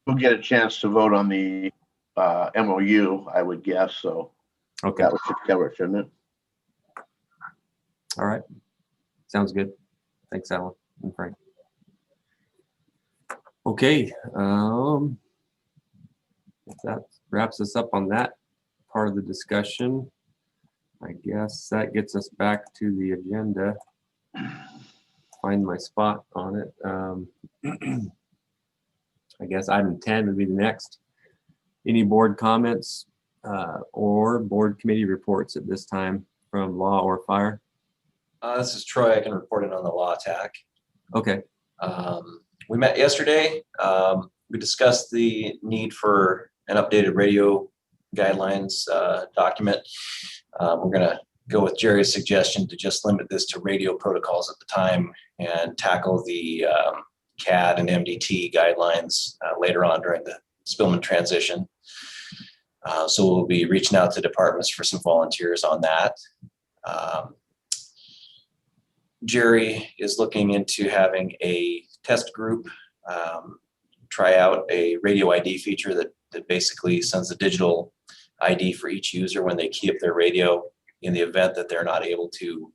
We'll get a chance to vote on the MOU, I would guess, so Okay, that should cover it, shouldn't it? all right. Sounds good. Thanks, Alan and Frank. Okay, if that wraps us up on that part of the discussion, I guess that gets us back to the agenda. Find my spot on it. I guess item 10 would be the next. Any board comments or board committee reports at this time from law or fire? This is Troy. I can report it on the law attack. Okay, We met yesterday. We discussed the need for an updated radio guidelines document. We're going to go with Jerry's suggestion to just limit this to radio protocols at the time and tackle the CAD and MDT guidelines later on during the Spillman transition. So we'll be reaching out to departments for some volunteers on that. Jerry is looking into having a test group try out a radio ID feature that basically sends a digital ID for each user when they key up their radio in the event that they're not able to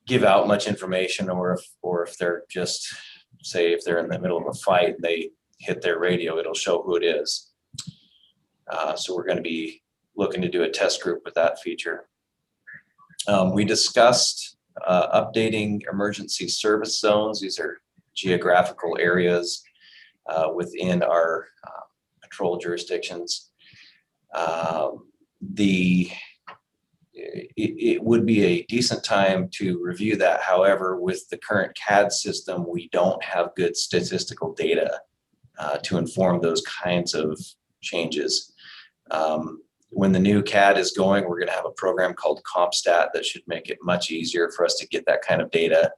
give out much information, or if they're just say if they're in the middle of a fight and they hit their radio, it'll show who it is. So we're going to be looking to do a test group with that feature. We discussed updating emergency service zones. These are geographical areas within our patrol jurisdictions. It would be a decent time to review that. However, with the current CAD system, we don't have good statistical data to inform those kinds of changes. When the new CAD is going, we're going to have a program called CompStat that should make it much easier for us to get that kind of data.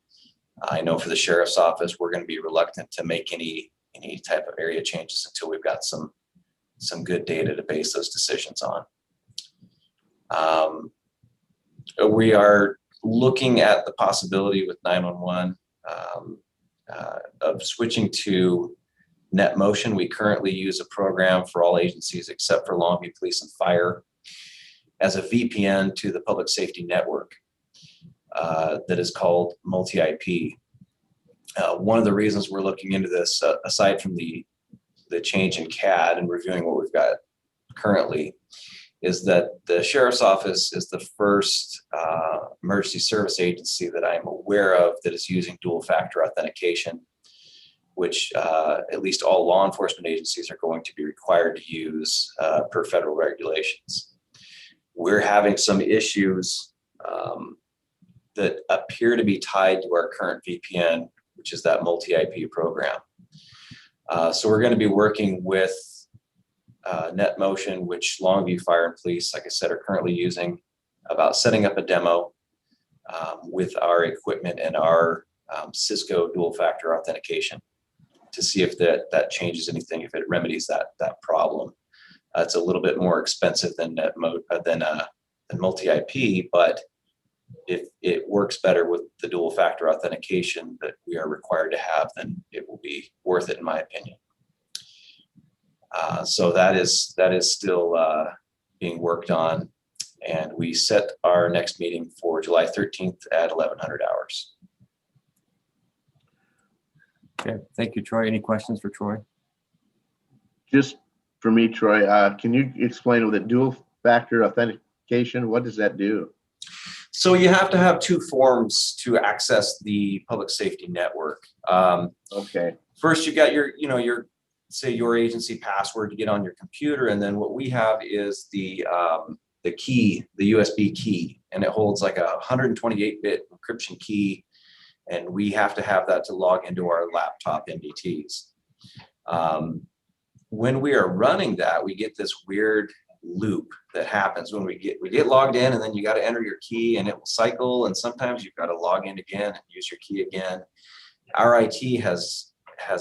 I know for the sheriff's office, we're going to be reluctant to make any type of area changes until we've got some good data to base those decisions on. We are looking at the possibility with 911 of switching to NetMotion. We currently use a program for all agencies except for Longview Police and Fire as a VPN to the public safety network that is called Multi-IP. One of the reasons we're looking into this, aside from the change in CAD and reviewing what we've got currently, is that the sheriff's office is the first emergency service agency that I'm aware of that is using dual factor authentication, which at least all law enforcement agencies are going to be required to use per federal regulations. We're having some issues that appear to be tied to our current VPN, which is that multi-IP program. So we're going to be working with NetMotion, which Longview Fire and Police, like I said, are currently using, about setting up a demo with our equipment and our Cisco dual factor authentication to see if that changes anything, if it remedies that problem. It's a little bit more expensive than multi-IP, but if it works better with the dual factor authentication that we are required to have, then it will be worth it, in my opinion. So that is still being worked on, and we set our next meeting for July 13th at 1100 hours. Okay, thank you, Troy. Any questions for Troy? Just for me, Troy, can you explain with the dual factor authentication, what does that do? So you have to have two forms to access the public safety network. Okay. First, you got your say your agency password to get on your computer, and then what we have is the key, the USB key, and it holds like a 128-bit encryption key, and we have to have that to log into our laptop MDTs. When we are running that, we get this weird loop that happens when we get logged in, and then you got to enter your key and it will cycle, and sometimes you've got to log in again and use your key again. Our IT has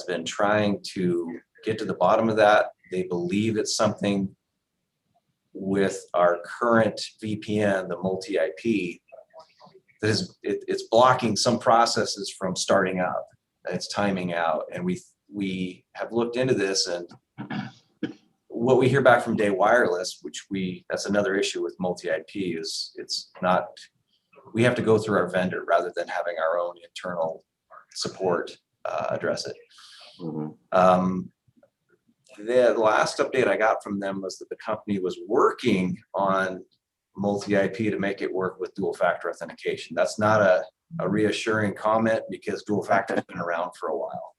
been trying to get to the bottom of that. They believe it's something with our current VPN, the multi-IP, that is it's blocking some processes from starting up. It's timing out, and we have looked into this, and what we hear back from Day Wireless, that's another issue with multi-IP, is it's not, we have to go through our vendor rather than having our own internal support address it. Mm-hmm. The last update I got from them was that the company was working on multi-IP to make it work with dual factor authentication. That's not a reassuring comment, because dual factor has been around for a while.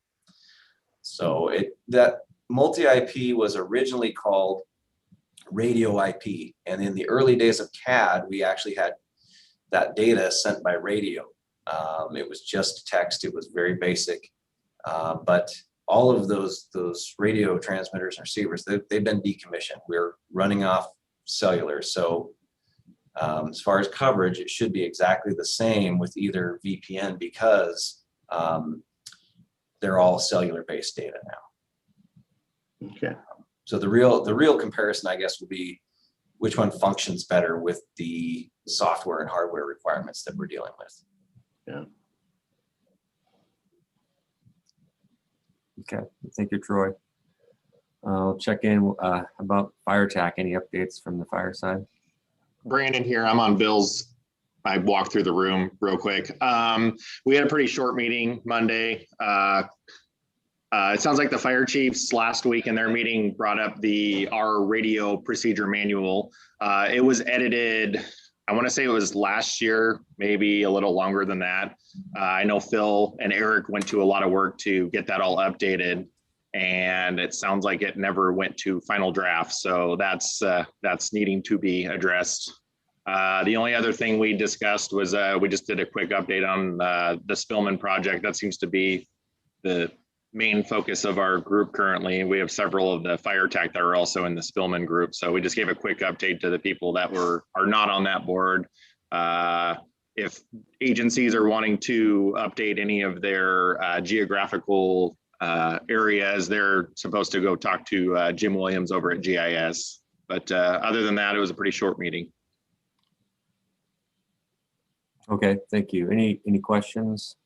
So that multi-IP was originally called radio IP, and in the early days of CAD, we actually had that data sent by radio. It was just text. It was very basic, but all of those radio transmitters and receivers, they've been decommissioned. We're running off cellular. So as far as coverage, it should be exactly the same with either VPN, because they're all cellular-based data now. Okay. So the real comparison, I guess, will be which one functions better with the software and hardware requirements that we're dealing with. Yeah. Okay, thank you, Troy. I'll check in about fire TAC. Any updates from the fire side? Brandon here. I'm on Bill's I walked through the room real quick. We had a pretty short meeting Monday. It sounds like the fire chiefs last week in their meeting brought up our radio procedure manual. It was edited, I want to say it was last year, maybe a little longer than that. I know Phil and Eric went to a lot of work to get that all updated, and it sounds like it never went to final draft. So that's needing to be addressed. The only other thing we discussed was we just did a quick update on the Spillman project. That seems to be the main focus of our group currently. We have several of the fire tech that are also in the Spillman group. So we just gave a quick update to the people that are not on that board. If agencies are wanting to update any of their geographical areas, they're supposed to go talk to Jim Williams over at GIS. But other than that, it was a pretty short meeting. Okay, thank you. Any questions?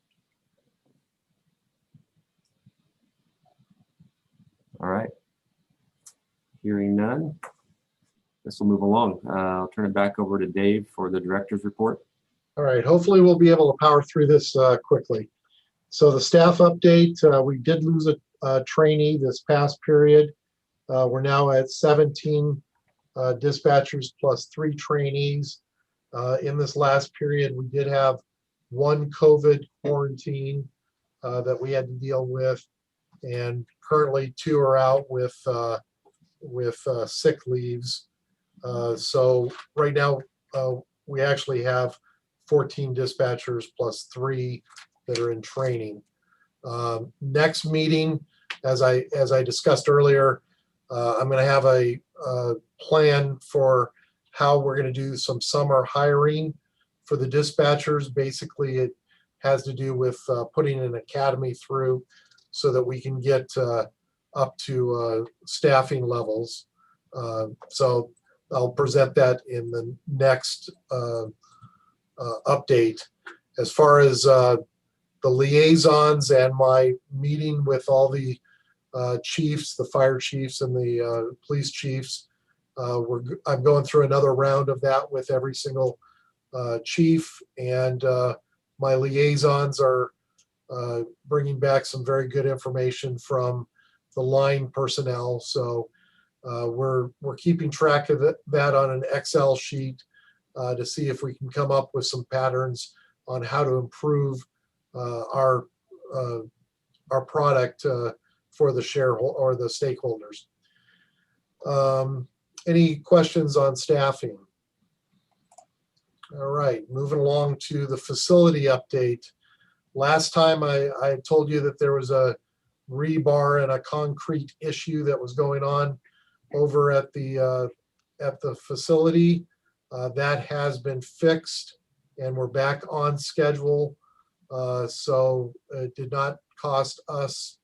All right. Hearing none, this will move along. I'll turn it back over to Dave for the director's report. All right, hopefully we'll be able to power through this quickly. So the staff update, we did lose a trainee this past period. We're now at 17 dispatchers plus 3 trainees. In this last period, we did have 1 COVID quarantine that we had to deal with, and currently 2 are out with sick leaves. So right now we actually have 14 dispatchers plus 3 that are in training. Next meeting, as I discussed earlier, I'm going to have a plan for how we're going to do some summer hiring for the dispatchers. Basically, it has to do with putting an academy through so that we can get up to staffing levels. So I'll present that in the next update. As far as the liaisons and my meeting with all the chiefs, the fire chiefs and the police chiefs, I'm going through another round of that with every single chief, and my liaisons are bringing back some very good information from the line personnel. So we're keeping track of that on an Excel sheet to see if we can come up with some patterns on how to improve our product for the shareholder or the stakeholders. Any questions on staffing? All right, moving along to the facility update. Last time I told you that there was a rebar and a concrete issue that was going on over at the facility. That has been fixed and we're back on schedule. So it did not cost us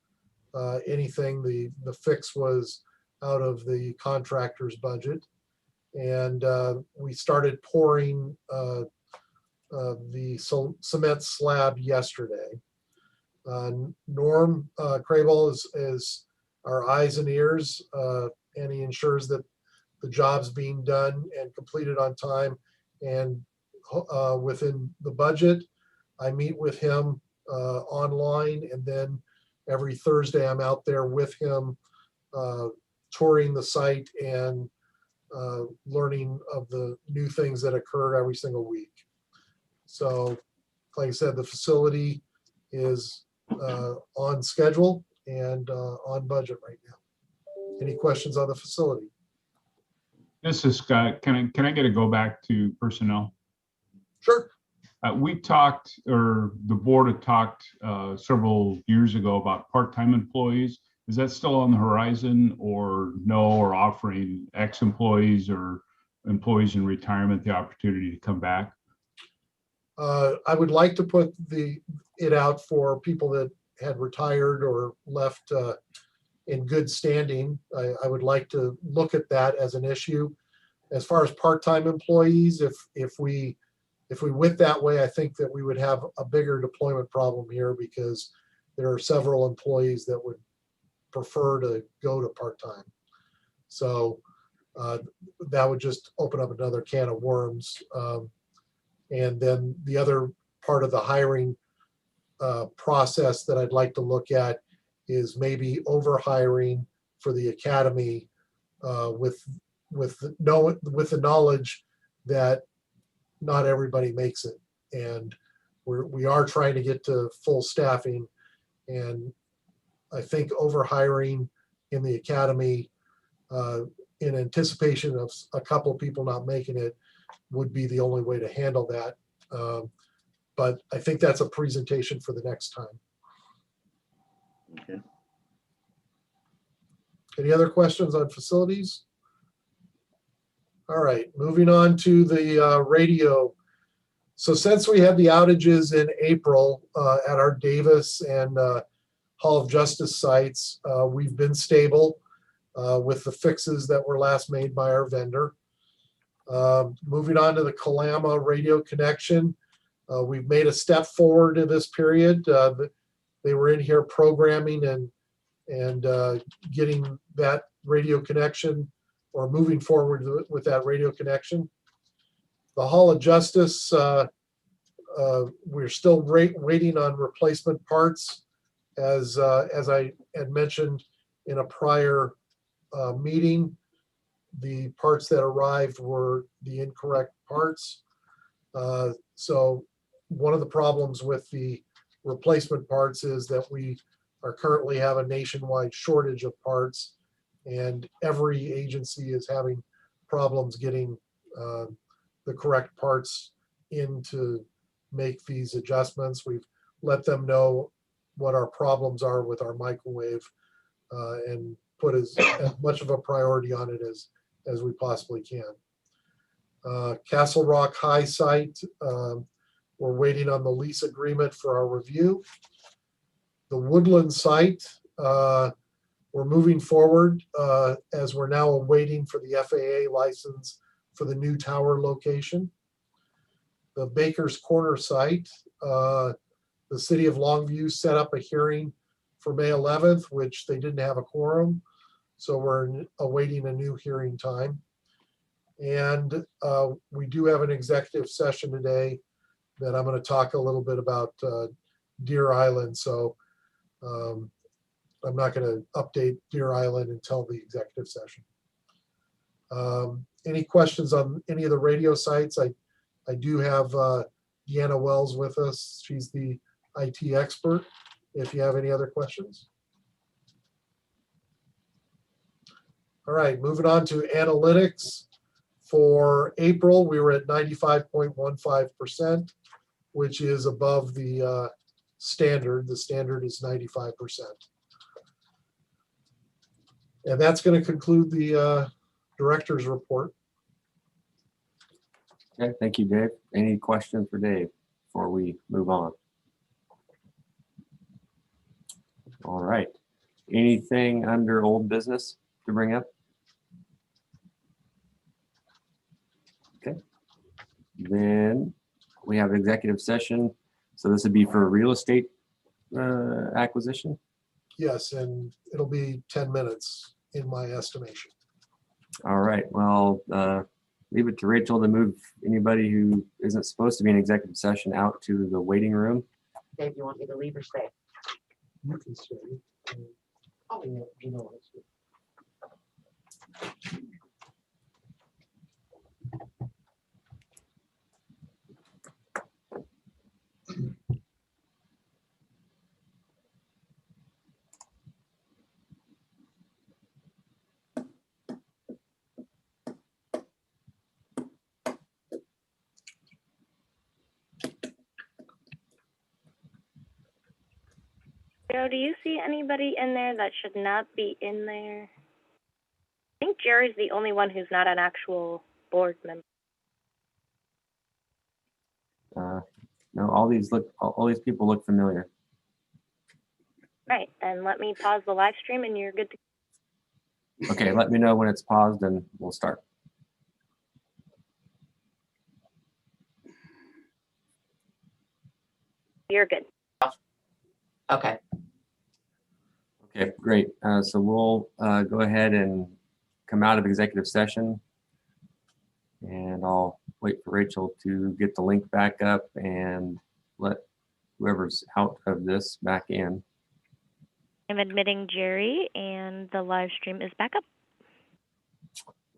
anything. The fix was out of the contractor's budget. And we started pouring the cement slab yesterday. Norm Crable is our eyes and ears, and he ensures that the job's being done and completed on time and within the budget. I meet with him online, and then every Thursday I'm out there with him touring the site and learning of the new things that occur every single week. So, like I said, the facility is on schedule and on budget right now. Any questions on the facility? This is Scott. Can I get a go back to personnel? Sure. We talked, or the board had talked several years ago about part-time employees. Is that still on the horizon, or no, or offering ex-employees or employees in retirement the opportunity to come back? I would like to put it out for people that had retired or left in good standing. I would like to look at that as an issue. As far as part-time employees, if we went that way, I think that we would have a bigger deployment problem here, because there are several employees that would prefer to go to part-time. So that would just open up another can of worms. And then the other part of the hiring process that I'd like to look at is maybe over hiring for the academy with the knowledge that not everybody makes it. And we are trying to get to full staffing. And I think over hiring in the academy in anticipation of a couple of people not making it would be the only way to handle that. But I think that's a presentation for the next time. Okay. Any other questions on facilities? All right, moving on to the radio. So since we had the outages in April at our Davis and Hall of Justice sites, we've been stable with the fixes that were last made by our vendor. Moving on to the Kalama radio connection, we've made a step forward in this period. They were in here programming and getting that radio connection or moving forward with that radio connection. The Hall of Justice, we're still waiting on replacement parts. As I had mentioned in a prior meeting, the parts that arrived were the incorrect parts. So one of the problems with the replacement parts is that we are currently have a nationwide shortage of parts, and every agency is having problems getting the correct parts in to make these adjustments. We've let them know what our problems are with our microwave and put as much of a priority on it as we possibly can. Castle Rock High site, we're waiting on the lease agreement for our review. The Woodland site, we're moving forward as we're now waiting for the FAA license for the new tower location. The Baker's Corner site, the city of Longview set up a hearing for May 11th, which they didn't have a quorum. So we're awaiting a new hearing time. And we do have an executive session today that I'm going to talk a little bit about Deer Island. So I'm not going to update Deer Island until the executive session. Any questions on any of the radio sites? I do have Deanna Wells with us. She's the IT expert. If you have any other questions. All right, moving on to analytics. For April, we were at 95.15%, which is above the standard. The standard is 95%. And that's going to conclude the director's report. Okay, thank you, Dave. Any questions for Dave before we move on? All right. Anything under old business to bring up? Okay. Then we have executive session. So this would be for real estate acquisition? Yes, and it'll be 10 minutes in my estimation. All right. Well, leave it to Rachel to move anybody who isn't supposed to be in executive session out to the waiting room. Dave, you want me to leave or stay? You can say. Oh, you know what? Joe, do you see anybody in there that should not be in there? I think Jerry's the only one who's not an actual board member. No, all these people look familiar. Right, and let me pause the live stream and you're good to Okay, let me know when it's paused and we'll start. You're good. Okay. Okay, great. So we'll go ahead and come out of executive session. And I'll wait wait for Rachel to get the link back up and let whoever's out of this back in. I'm admitting Jerry, and the live stream is back up.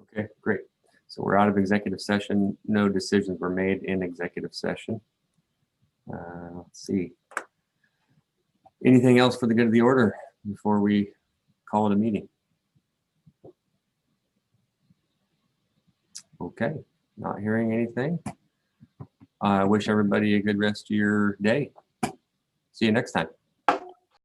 Okay, great. So we're out of executive session. No decisions were made in executive session. Let's see. Anything else for the good of the order before we call it a meeting? Okay, not hearing anything. I wish everybody a good rest of your day. See you next time.